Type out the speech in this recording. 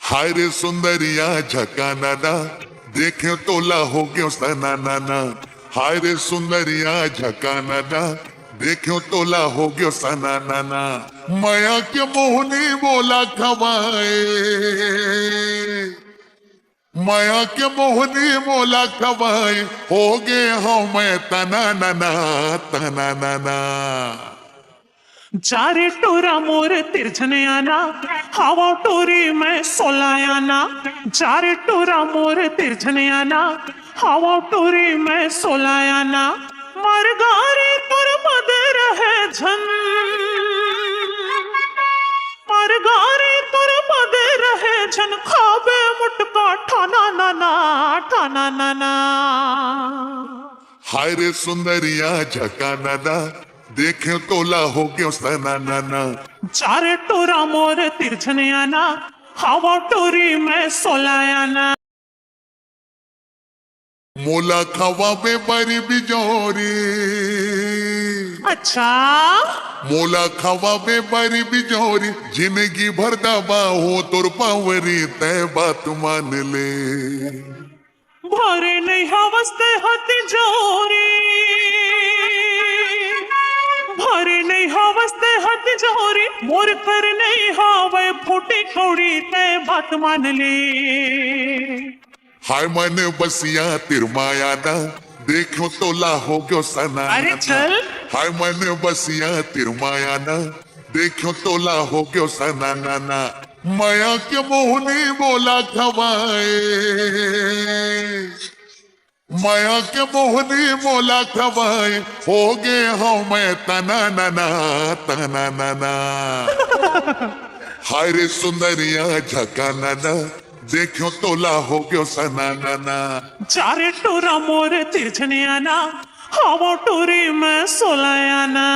हाय रे सुंदरिया झका नाना, देखे तोला हो गयो सना नाना। हाय रे सुंदरिया झका नाना, देखो तोला हो गयो सना नाना। माया के मोहनी बोला खवाए, माया के मोहनी बोला खवाए, हो गए हो मैं तना नाना तना नाना। चारे टोरा मोर तिरछने आना, हवा टोरी में सोलायाना। चारे टोरा मोर तिरछने आना, हवा टोरी में सोलायाना। मरगारी तुर पद रहे झन, मरगारी तुर पद रहे झन। खाबे मुटका ठाना नाना ठाना नाना। हाय रे सुंदरिया झका नाना, देखे तोला हो गयो सना नाना। चारे टोरा मोर तिरछने आना, हवा टोरी में सोलायाना। मोला खवा पे बरी बिजोरी, अच्छा मोला खवा पे बरी बिजोरी। जिंदगी भर दबा हो तुर पावरी, तय बात मान ले। भरे नहीं हवस्ते हती जोरी, भरे नहीं हवस्ते हती जोरी। मोर कर नहीं हावे फूटी कौड़ी, तय बात मान ले। हाय मन बसिया तिरमायाना, देखो तोला हो गयो सना। अरे चल। हाय मन बसिया तिरमायाना, देखो तोला हो गयो सना नाना। माया के मोहनी बोला खवाए, माया के मोहनी बोला खवाए, हो गए हो मैं तना नाना तना नाना। हाय रे सुंदरिया झका नाना, देखो तोला हो गयो सना नाना। चारे टोरा मोर तिरछने आना, हवा टोरी में सोलायाना।